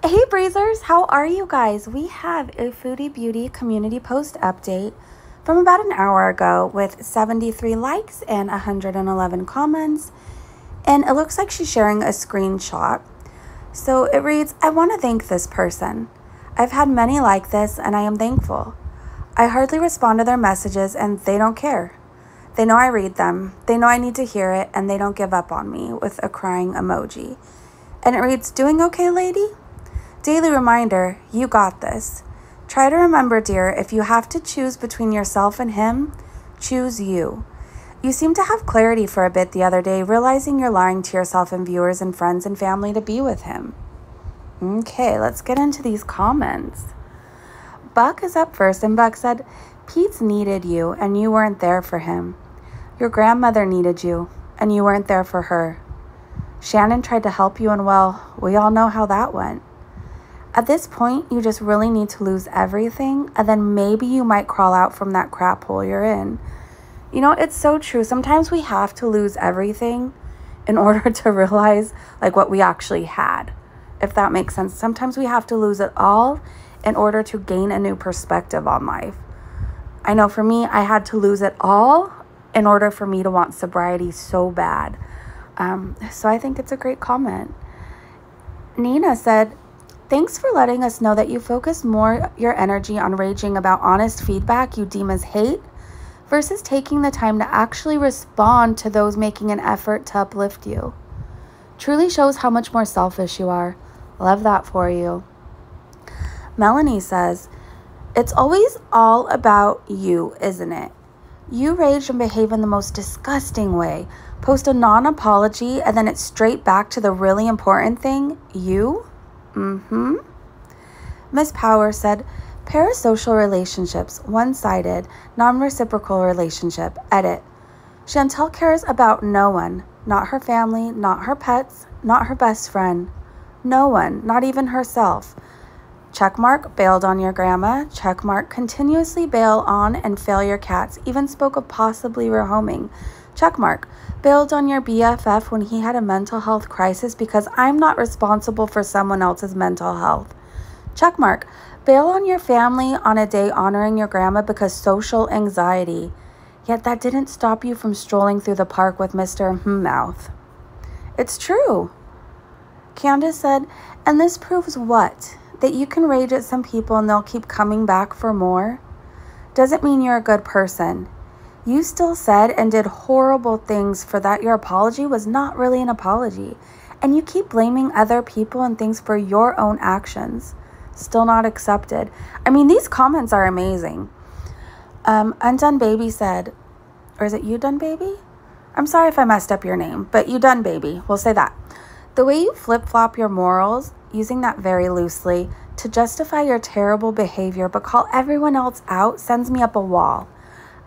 Hey Breezers, how are you guys? We have a Foodie Beauty community post update from about an hour ago with 73 likes and 111 comments. And it looks like she's sharing a screenshot. So it reads, I want to thank this person. I've had many like this and I am thankful. I hardly respond to their messages and they don't care. They know I read them. They know I need to hear it and they don't give up on me with a crying emoji. And it reads, doing okay, lady? Daily reminder, you got this. Try to remember, dear, if you have to choose between yourself and him, choose you. You seem to have clarity for a bit the other day, realizing you're lying to yourself and viewers and friends and family to be with him. Okay, let's get into these comments. Buck is up first, and Buck said, Pete's needed you, and you weren't there for him. Your grandmother needed you, and you weren't there for her. Shannon tried to help you, and well, we all know how that went. At this point, you just really need to lose everything, and then maybe you might crawl out from that crap hole you're in. You know, it's so true. Sometimes we have to lose everything in order to realize like what we actually had, if that makes sense. Sometimes we have to lose it all in order to gain a new perspective on life. I know for me, I had to lose it all in order for me to want sobriety so bad. So I think it's a great comment. Nina said, thanks for letting us know that you focus more your energy on raging about honest feedback you deem as hate versus taking the time to actually respond to those making an effort to uplift you. Truly shows how much more selfish you are. Love that for you. Melanie says, it's always all about you, isn't it? You rage and behave in the most disgusting way. Post a non-apology and then it's straight back to the really important thing, you? Miss Power said, parasocial relationships, one-sided, non-reciprocal relationship, edit. Chantel cares about no one, not her family, not her pets, not her best friend. No one, not even herself. Checkmark, bailed on your grandma. Checkmark, continuously bail on and fail your cats, even spoke of possibly rehoming. Checkmark, bailed on your BFF when he had a mental health crisis because I'm not responsible for someone else's mental health. Checkmark, bail on your family on a day honoring your grandma because social anxiety. Yet that didn't stop you from strolling through the park with Mr. Mouth. It's true. Candace said, and this proves what? That you can rage at some people and they'll keep coming back for more? Doesn't mean you're a good person. You still said and did horrible things for that your apology was not really an apology. And you keep blaming other people and things for your own actions. Still not accepted. I mean, these comments are amazing. Undone Baby said, or is it You Done Baby? I'm sorry if I messed up your name, but You Done Baby, we'll say that. The way you flip-flop your morals, using that very loosely, to justify your terrible behavior but call everyone else out sends me up a wall.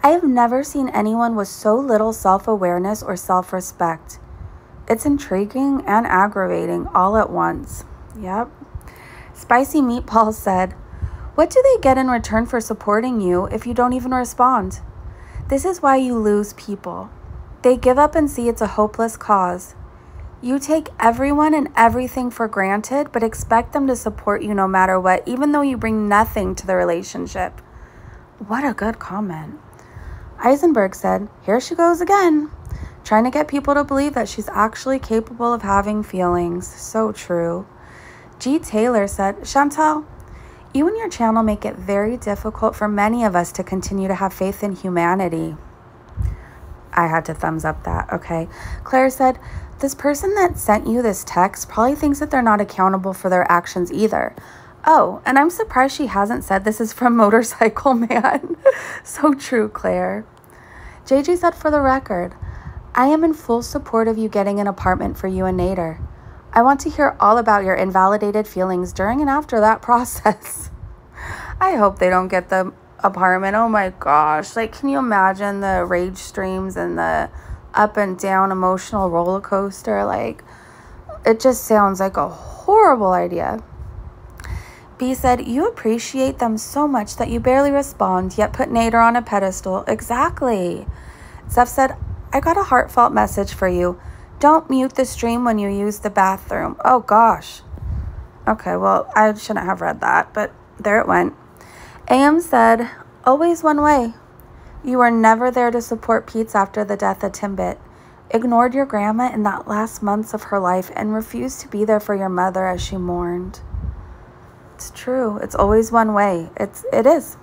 I have never seen anyone with so little self-awareness or self-respect. It's intriguing and aggravating all at once. Yep. Spicy Meatball said, what do they get in return for supporting you if you don't even respond? This is why you lose people. They give up and see it's a hopeless cause. You take everyone and everything for granted, but expect them to support you no matter what, even though you bring nothing to the relationship. What a good comment. Eisenberg said, here she goes again, trying to get people to believe that she's actually capable of having feelings. So true. G. Taylor said, Chantel, you and your channel make it very difficult for many of us to continue to have faith in humanity. I had to thumbs up that, okay. Claire said, this person that sent you this text probably thinks that they're not accountable for their actions either. Oh, and I'm surprised she hasn't said this is from Motorcycle Man. So true, Claire. JJ said, for the record, I am in full support of you getting an apartment for you and Nader. I want to hear all about your invalidated feelings during and after that process. I hope they don't get the apartment. Oh my gosh. Like, can you imagine the rage streams and the up and down emotional roller coaster? Like, it just sounds like a horrible idea. B said, you appreciate them so much that you barely respond, yet put Nader on a pedestal. Exactly. Zeph said, I got a heartfelt message for you. Don't mute the stream when you use the bathroom. Oh gosh. Okay, well, I shouldn't have read that, but there it went. AM said, always one way. You were never there to support Pete's after the death of Timbit. Ignored your grandma in that last months of her life and refused to be there for your mother as she mourned. It's true. It's always one way. It is.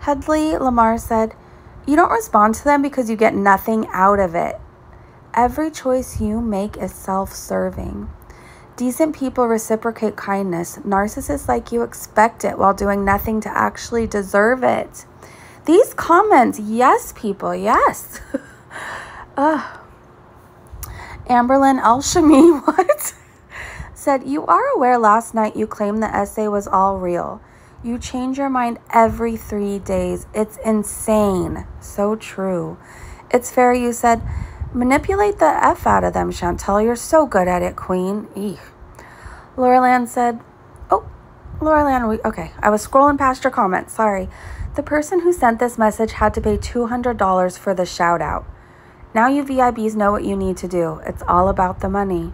Headley Lamar said, you don't respond to them because you get nothing out of it. Every choice you make is self-serving. Decent people reciprocate kindness. Narcissists like you expect it while doing nothing to actually deserve it. These comments, yes, people, yes. Amberlyn Elshami, what? Said, you are aware last night you claimed the essay was all real. You change your mind every 3 days. It's insane. So true. It's fair you said, manipulate the F out of them, Chantel. You're so good at it, queen. Eek. Lauraland said, okay, I was scrolling past your comments. Sorry. The person who sent this message had to pay $200 for the shout out. Now you VIBs know what you need to do. It's all about the money.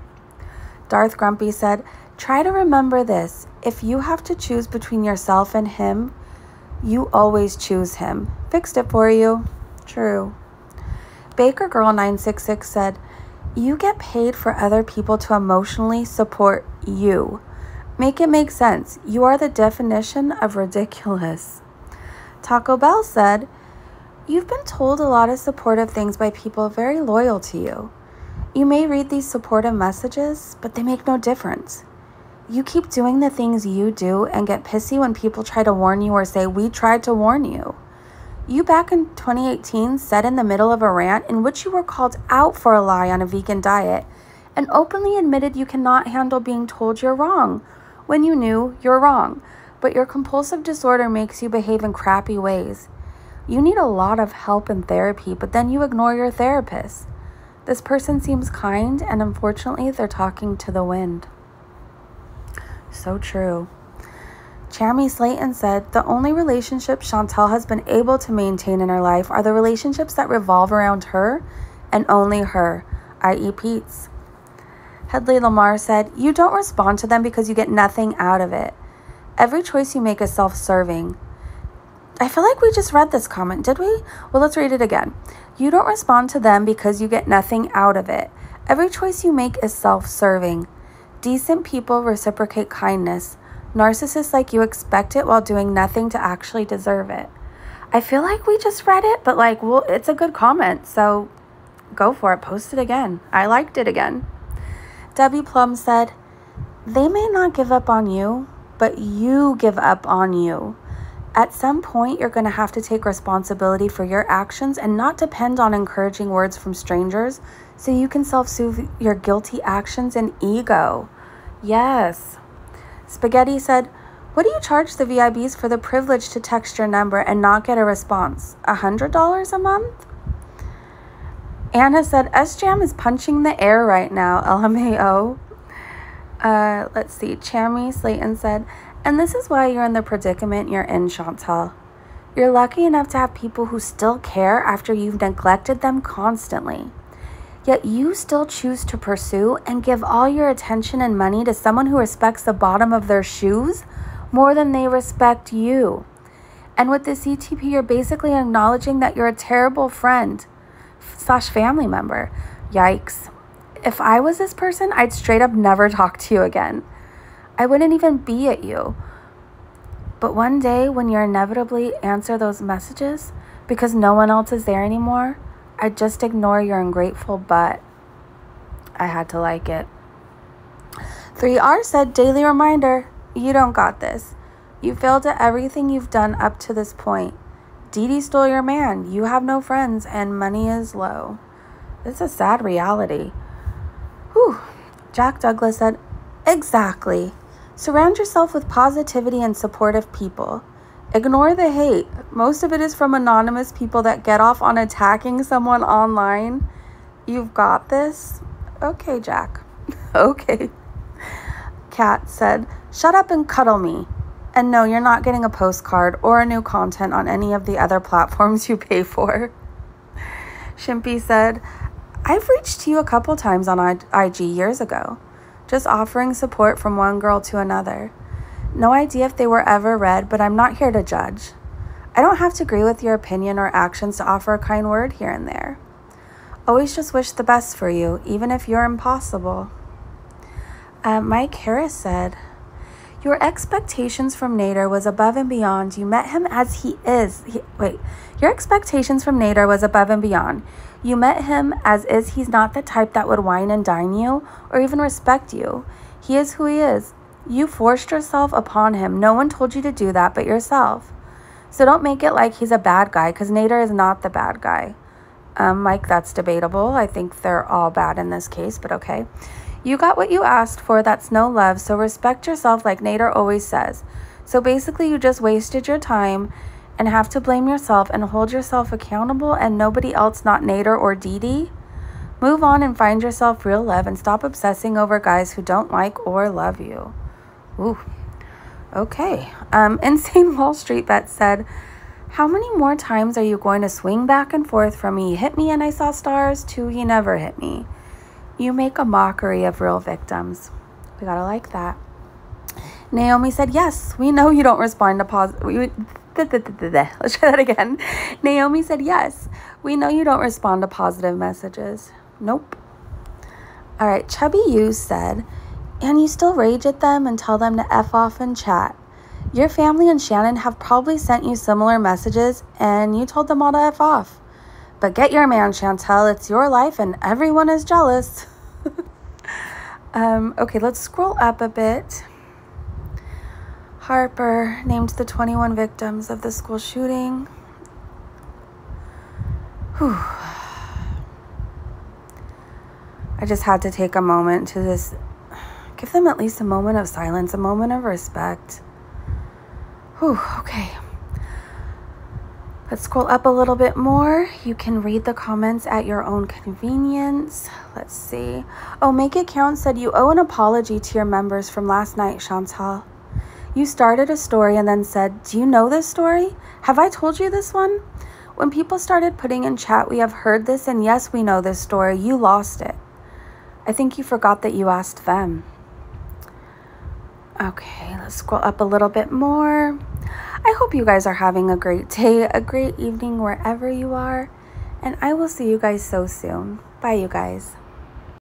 Darth Grumpy said, try to remember this. If you have to choose between yourself and him, you always choose him. Fixed it for you. True. Baker Girl 966 said, you get paid for other people to emotionally support you. Make it make sense. You are the definition of ridiculous. Taco Bell said, you've been told a lot of supportive things by people very loyal to you. You may read these supportive messages, but they make no difference. You keep doing the things you do and get pissy when people try to warn you or say, we tried to warn you. You back in 2018 said in the middle of a rant in which you were called out for a lie on a vegan diet and openly admitted you cannot handle being told you're wrong when you knew you're wrong, but your compulsive disorder makes you behave in crappy ways. You need a lot of help and therapy, but then you ignore your therapist. This person seems kind, and unfortunately, they're talking to the wind. So true. Chammy Slayton said, the only relationships Chantel has been able to maintain in her life are the relationships that revolve around her and only her, i.e. Pete's. Headley Lamar said, you don't respond to them because you get nothing out of it. Every choice you make is self-serving. I feel like we just read this comment, did we? Well, let's read it again. You don't respond to them because you get nothing out of it. Every choice you make is self-serving. Decent people reciprocate kindness. Narcissists like you expect it while doing nothing to actually deserve it. I feel like we just read it, but well, it's a good comment, so go for it. Post it again. I liked it again. Debbie Plum said, they may not give up on you, but you give up on you. At some point, you're going to have to take responsibility for your actions and not depend on encouraging words from strangers so you can self-soothe your guilty actions and ego. Yes. Spaghetti said, what do you charge the VIBs for the privilege to text your number and not get a response? $100 a month? Anna said, S-Jam is punching the air right now, LMAO. Let's see. Chammy Slayton said, and this is why you're in the predicament you're in, Chantel. You're lucky enough to have people who still care after you've neglected them constantly. Yet you still choose to pursue and give all your attention and money to someone who respects the bottom of their shoes more than they respect you. And with the CTP, you're basically acknowledging that you're a terrible friend / family member. Yikes. If I was this person, I'd straight up never talk to you again. I wouldn't even be at you. But one day when you inevitably answer those messages because no one else is there anymore, I'd just ignore your ungrateful butt. I had to like it. 3R said, daily reminder, you don't got this. You failed at everything you've done up to this point. Dee Dee stole your man. You have no friends and money is low. It's a sad reality. Whew. Jack Douglas said, exactly. Surround yourself with positivity and supportive people. Ignore the hate. Most of it is from anonymous people that get off on attacking someone online. You've got this? Okay, Jack. Okay. Kat said, shut up and cuddle me. And no, you're not getting a postcard or a new content on any of the other platforms you pay for. Shimpy said, I've reached you a couple times on IG years ago. just offering support from one girl to another. No idea if they were ever read, but I'm not here to judge. I don't have to agree with your opinion or actions to offer a kind word here and there. Always just wish the best for you, even if you're impossible. Mike Harris said, your expectations from Nader was above and beyond. You met him as he is. Your expectations from Nader was above and beyond. You met him as is. He's not the type that would wine and dine you or even respect you. He is who he is. You forced yourself upon him. No one told you to do that but yourself. So don't make it like he's a bad guy, because Nader is not the bad guy. Mike, that's debatable. I think they're all bad in this case, but okay. You got what you asked for. That's no love. So respect yourself like Nader always says. So basically you just wasted your time and have to blame yourself and hold yourself accountable and nobody else, not Nader or Dee Dee. Move on and find yourself real love and stop obsessing over guys who don't like or love you. Ooh. Okay. Insane Wall Street Bet said, how many more times are you going to swing back and forth from me hit me and I saw stars to he never hit me? You make a mockery of real victims. We gotta like that. Naomi said, yes, we know you don't respond to positive. Let's try that again. Naomi said, yes, we know you don't respond to positive messages. Nope. All right, Chubby You said, and you still rage at them and tell them to F off and chat. Your family and Shannon have probably sent you similar messages and you told them all to F off. But get your man, Chantel. It's your life and everyone is jealous. Okay, let's scroll up a bit. Harper named the 21 victims of the school shooting. Whew. I just had to take a moment to just give them at least a moment of silence, a moment of respect. Whew, okay. Let's scroll up a little bit more. You can read the comments at your own convenience. Let's see. Oh, Make It Count said, you owe an apology to your members from last night, Chantal. You started a story and then said, do you know this story? Have I told you this one? When people started putting in chat, we have heard this and yes, we know this story. You lost it. I think you forgot that you asked them. Okay, let's scroll up a little bit more. I hope you guys are having a great day, a great evening wherever you are, and I will see you guys so soon. Bye, you guys.